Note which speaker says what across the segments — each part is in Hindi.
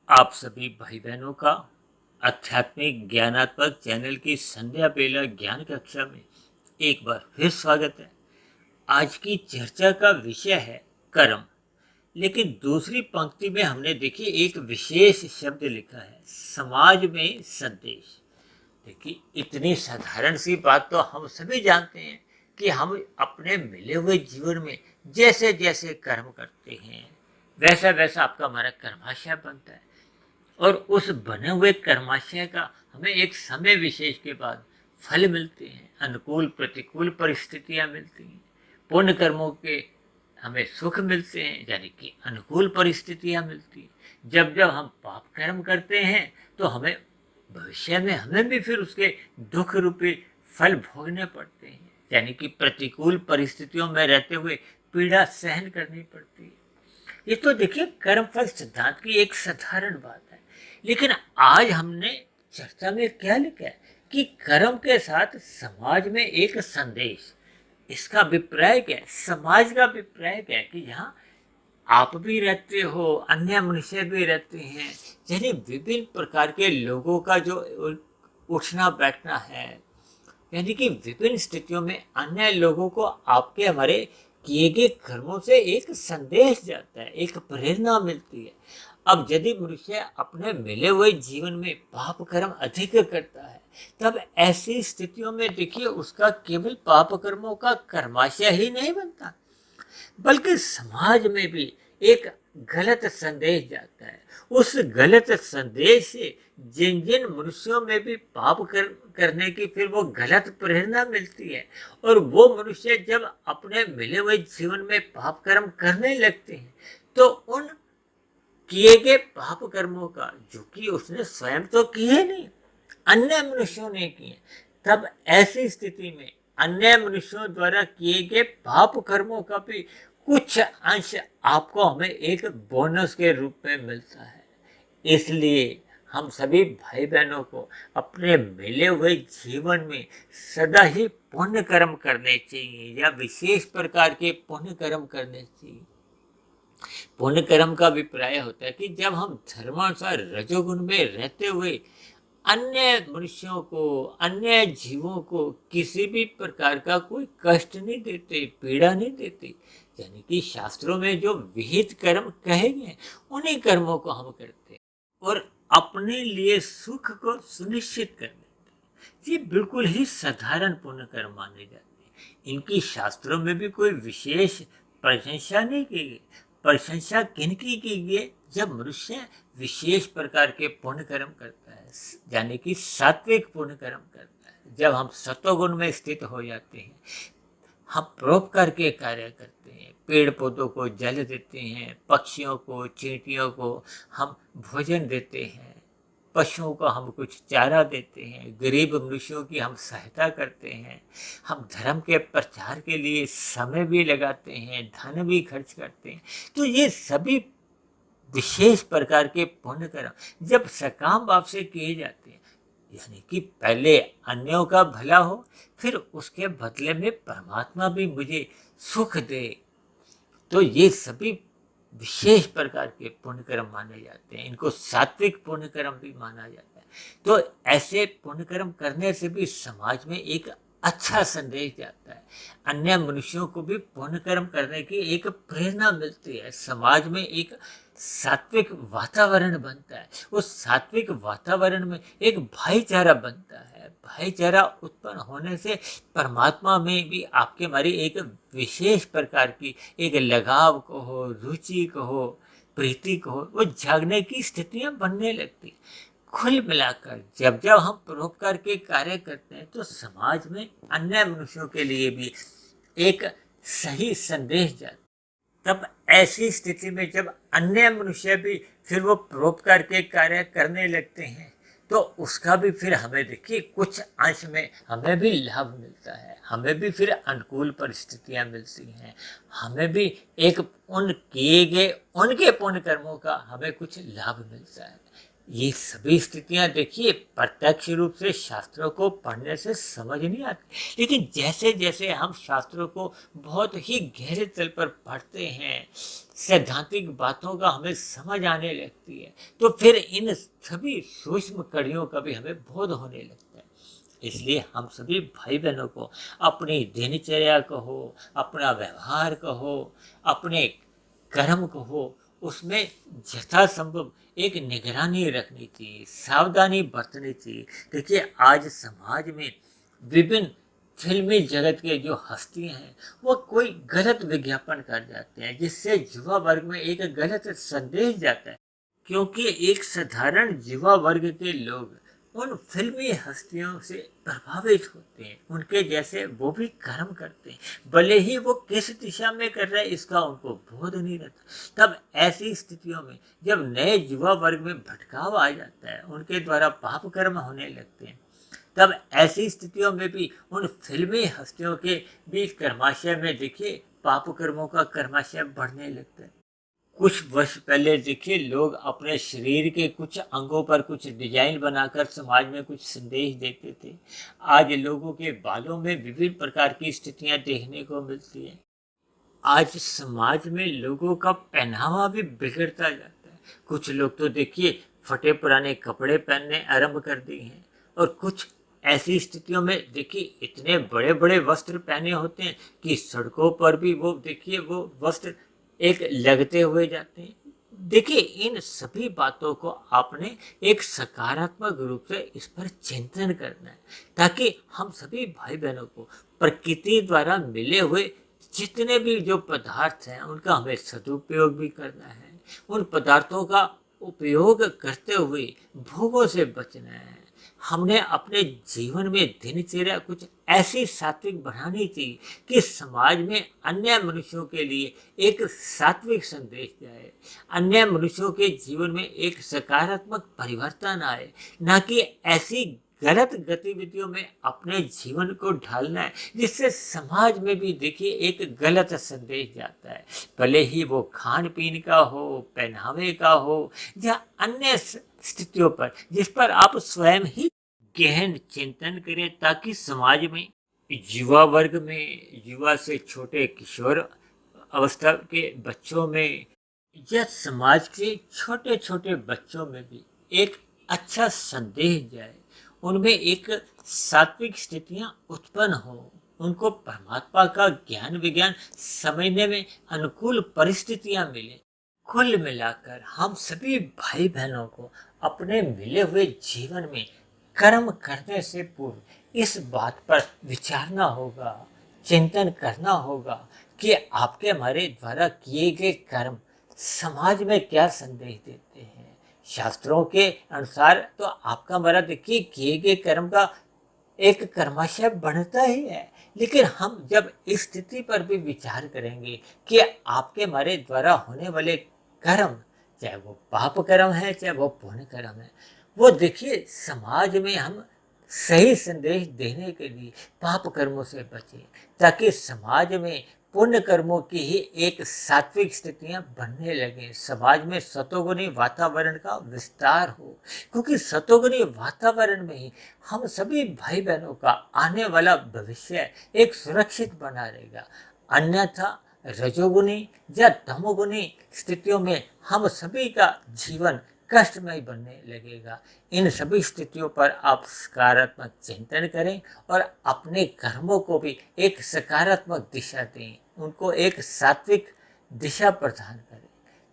Speaker 1: आप सभी भाई बहनों का आध्यात्मिक ज्ञानात्मक चैनल की संध्या बेला ज्ञान कक्षा में एक बार फिर स्वागत है। आज की चर्चा का विषय है कर्म। लेकिन दूसरी पंक्ति में हमने देखिए एक विशेष शब्द लिखा है, समाज में संदेश। देखिए इतनी साधारण सी बात तो हम सभी जानते हैं कि हम अपने मिले हुए जीवन में जैसे जैसे कर्म करते हैं वैसा वैसा आपका हमारा कर्माशय बनता है, और उस बने हुए कर्माशय का हमें एक समय विशेष के बाद फल मिलते हैं, अनुकूल प्रतिकूल परिस्थितियां मिलती हैं। पुण्य कर्मों के हमें सुख मिलते हैं, यानी कि अनुकूल परिस्थितियां मिलती हैं। जब जब हम पाप कर्म करते हैं तो हमें भविष्य में हमें भी फिर उसके दुख रूपी फल भोगने पड़ते हैं, यानी कि प्रतिकूल परिस्थितियों में रहते हुए पीड़ा सहन करनी पड़ती है। ये तो देखिए कर्मफल सिद्धांत की एक साधारण बात है। लेकिन आज हमने चर्चा में क्या लिखा है कि कर्म के साथ समाज में एक संदेश। इसका अभिप्राय क्या है, समाज का अभिप्राय क्या है कि यहाँ आप भी रहते हो, अन्य मनुष्य भी रहते हैं, यानी विभिन्न प्रकार के लोगों का जो उठना बैठना है, यानी कि विभिन्न स्थितियों में अन्य लोगों को आपके हमारे किए गए कर्मों से एक संदेश जाता है, एक प्रेरणा मिलती है। अब यदि मनुष्य अपने मिले हुए जीवन में पाप कर्म अधिक करता है, तब ऐसी स्थितियों में देखिए उसका केवल पाप कर्मों का कर्माशय ही नहीं बनता, बल्कि समाज में भी एक गलत संदेश जाता है। उस गलत संदेश से जिन जिन मनुष्यों में भी करने की फिर वो गलत प्रेरणा मिलती है, और वो मनुष्य जब अपने मिले हुए जीवन में पाप कर्म करने लगते हैं तो उन किए गए पाप कर्मों का, जो कि उसने स्वयं तो किए नहीं, अन्य मनुष्यों ने किए, तब ऐसी स्थिति में अन्य मनुष्यों द्वारा किए गए पाप कर्मों का भी कुछ अंश आपको हमें एक बोनस के रूप में मिलता है। इसलिए हम सभी भाई बहनों को अपने मिले हुए जीवन में सदा ही पुण्य कर्म करने चाहिए, या विशेष प्रकार के पुण्य कर्म करने चाहिए। पुण्य कर्म का अभिप्राय होता है कि जब हम धर्मानुसार रजोगुण में रहते हुए अन्य मनुष्यों को, अन्य जीवों को किसी भी प्रकार का कोई कष्ट नहीं देते, पीड़ा नहीं देते, यानी कि शास्त्रों में जो विहित कर्म कहे गए उन्हीं कर्मों को हम करते हैं और अपने लिए सुख को सुनिश्चित कर लेते हैं। ये बिल्कुल ही साधारण पुण्य कर्म माने जाते हैं। इनकी शास्त्रों में भी कोई विशेष प्रशंसा नहीं की गई। प्रशंसा किनकी की गई? जब मनुष्य विशेष प्रकार के पुण्य कर्म करता है, यानी कि सात्विक पुण्य कर्म करता है। जब हम सत्वगुण में स्थित हो जाते हैं, हम परोपकार के कार्य करते हैं, पेड़ पौधों को जल देते हैं, पक्षियों को, चींटियों को हम भोजन देते हैं, पशुओं को हम कुछ चारा देते हैं, गरीब मनुष्यों की हम सहायता करते हैं, हम धर्म के प्रचार के लिए समय भी लगाते हैं, धन भी खर्च करते हैं। तो ये सभी विशेष प्रकार के पुण्य कर्म जब सकाम भाव से किए जाते हैं, यानी कि पहले अन्यों का भला हो, फिर उसके बदले में परमात्मा भी मुझे सुख दे, तो ये सभी विशेष प्रकार के पुण्य कर्म माने जाते हैं। इनको सात्विक पुण्य कर्म भी माना जाता है। तो ऐसे पुण्य कर्म करने से भी समाज में एक अच्छा संदेश जाता है, अन्य मनुष्यों को भी पुण्य कर्म करने की एक प्रेरणा मिलती है, समाज में एक सात्विक वातावरण बनता है। उस सात्विक वातावरण में एक भाईचारा बनता है। भाईचारा उत्पन्न होने से परमात्मा में भी आपके हमारी एक विशेष प्रकार की एक लगाव कहो, रुचि कहो, प्रीति कहो, वो जागने की स्थितियां बनने लगती। कुल मिलाकर जब जब हम परोपकार के कार्य करते हैं तो समाज में अन्य मनुष्यों के लिए भी एक सही संदेश जाता है। तब ऐसी स्थिति में जब अन्य मनुष्य भी फिर वो परोपकार के कार्य करने लगते हैं, तो उसका भी फिर हमें देखिए कुछ अंश में हमें भी लाभ मिलता है, हमें भी फिर अनुकूल परिस्थितियां मिलती हैं, हमें भी एक उन किए गए उनके पुण्य कर्मों का हमें कुछ लाभ मिलता है। ये सभी स्थितियां देखिए प्रत्यक्ष रूप से शास्त्रों को पढ़ने से समझ नहीं आती, लेकिन जैसे जैसे हम शास्त्रों को बहुत ही गहरे तल पर पढ़ते हैं, सैद्धांतिक बातों का हमें समझ आने लगती है, तो फिर इन सभी सूक्ष्म कड़ियों का भी हमें बोध होने लगता है। इसलिए हम सभी भाई बहनों को अपनी दिनचर्या कहो, अपना व्यवहार कहो, अपने कर्म कहो, उसमें यथासंभव एक निगरानी रखनी चाहिए, सावधानी बरतनी चाहिए। देखिए आज समाज में विभिन्न फिल्मी जगत के जो हस्तियां हैं वो कोई गलत विज्ञापन कर जाते हैं, जिससे युवा वर्ग में एक गलत संदेश जाता है, क्योंकि एक साधारण युवा वर्ग के लोग उन फिल्मी हस्तियों से प्रभावित होते हैं, उनके जैसे वो भी कर्म करते हैं, भले ही वो किस दिशा में कर रहे हैं इसका उनको बोध नहीं रहता। तब ऐसी स्थितियों में जब नए युवा वर्ग में भटकाव आ जाता है, उनके द्वारा पाप कर्म होने लगते हैं, तब ऐसी स्थितियों में भी उन फिल्मी हस्तियों के बीच कर्माशय में देखिए पाप कर्मों का कर्माशय बढ़ने लगता है। कुछ वर्ष पहले देखिए लोग अपने शरीर के कुछ अंगों पर कुछ डिजाइन बनाकर समाज में कुछ संदेश देते थे। आज लोगों के बालों में विभिन्न प्रकार की स्थितियां देखने को मिलती है। आज समाज में लोगों का पहनावा भी बिगड़ता जाता है। कुछ लोग तो देखिए फटे पुराने कपड़े पहनने आरंभ कर दिए हैं, और कुछ ऐसी स्थितियों में देखिए इतने बड़े बड़े वस्त्र पहने होते हैं कि सड़कों पर भी वो देखिए वो वस्त्र एक लगते हुए जाते हैं। देखिए इन सभी बातों को आपने एक सकारात्मक रूप से इस पर चिंतन करना है, ताकि हम सभी भाई बहनों को प्रकृति द्वारा मिले हुए जितने भी जो पदार्थ हैं उनका हमें सदुपयोग भी करना है। उन पदार्थों का उपयोग करते हुए भोगों से बचना है। हमने अपने जीवन में दिनचर्या कुछ ऐसी सात्विक बनानी चाहिए कि समाज में अन्य मनुष्यों के लिए एक सात्विक संदेश जाए, अन्य मनुष्यों के जीवन में एक सकारात्मक परिवर्तन आए, ना कि ऐसी गलत गतिविधियों में अपने जीवन को ढालना है जिससे समाज में भी देखिए एक गलत संदेश जाता है, भले ही वो खान पीन का हो, पहनावे का हो, या अन्य स्थितियों पर जिस पर आप स्वयं ही गहन चिंतन करें, ताकि समाज में युवा वर्ग में, युवा से छोटे किशोर अवस्था के बच्चों में, या समाज के छोटे छोटे बच्चों में भी एक अच्छा संदेश जाए, उनमें एक सात्विक स्थितियां उत्पन्न हो, उनको परमात्मा का ज्ञान विज्ञान समझने में अनुकूल परिस्थितियां मिले। कुल मिलाकर हम सभी भाई बहनों को अपने मिले हुए जीवन में कर्म करने से पूर्व इस बात पर विचारना होगा, चिंतन करना होगा कि आपके हमारे द्वारा किए गए कर्म समाज में क्या संदेश देते हैं। शास्त्रों के अनुसार तो आपका हमारा देखिए किए गए कर्म का एक कर्माशय बनता ही है, लेकिन हम जब इस स्थिति पर भी विचार करेंगे कि आपके हमारे द्वारा होने वाले कर्म, चाहे वो पाप कर्म है चाहे वो पुण्य कर्म है, वो देखिए समाज में हम सही संदेश देने के लिए पाप कर्मों से बचें, ताकि समाज में पुण्य कर्मों की ही एक सात्विक स्थितियां बनने लगे, समाज में सतोगुणी वातावरण का विस्तार हो, क्योंकि सतोगुणी वातावरण में ही हम सभी भाई बहनों का आने वाला भविष्य एक सुरक्षित बना रहेगा। अन्यथा रजोगुणी या तमोगुणी स्थितियों में हम सभी का जीवन कष्टमय बनने लगेगा। इन सभी स्थितियों पर आप सकारात्मक चिंतन करें और अपने कर्मों को भी एक सकारात्मक दिशा दें, उनको एक सात्विक दिशा प्रदान करें,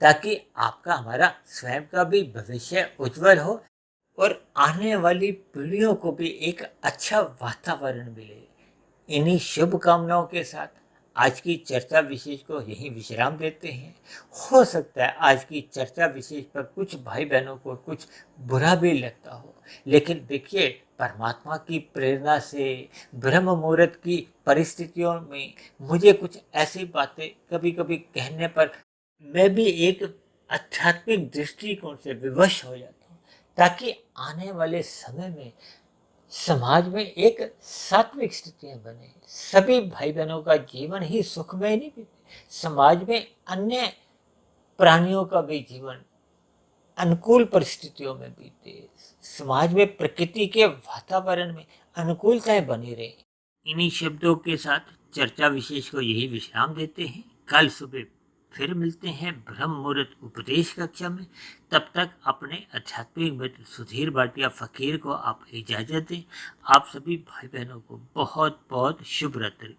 Speaker 1: ताकि आपका हमारा स्वयं का भी भविष्य उज्जवल हो और आने वाली पीढ़ियों को भी एक अच्छा वातावरण मिले। इन्हीं शुभकामनाओं के साथ आज की चर्चा विशेष को यहीं विश्राम देते हैं। हो सकता है आज की चर्चा विशेष पर कुछ भाई बहनों को कुछ बुरा भी लगता हो, लेकिन देखिए परमात्मा की प्रेरणा से ब्रह्म मुहूर्त की परिस्थितियों में मुझे कुछ ऐसी बातें कभी कभी कहने पर मैं भी एक आध्यात्मिक दृष्टिकोण से विवश हो जाता हूँ, ताकि आने वाले समय में समाज में एक सात्विक स्थितियां बने, सभी भाई बहनों का जीवन ही सुखमय नहीं बीते, समाज में अन्य प्राणियों का भी जीवन अनुकूल परिस्थितियों में बीते, समाज में प्रकृति के वातावरण में अनुकूलताएं बनी रहे। इन्हीं शब्दों के साथ चर्चा विशेष को यही विश्राम देते हैं। कल सुबह फिर मिलते हैं ब्रह्म मुहूर्त उपदेश कक्षा में। तब तक अपने आध्यात्मिक मित्र सुधीर भाटिया फकीर को आप इजाजत दें। आप सभी भाई बहनों को बहुत बहुत शुभ रात्रि।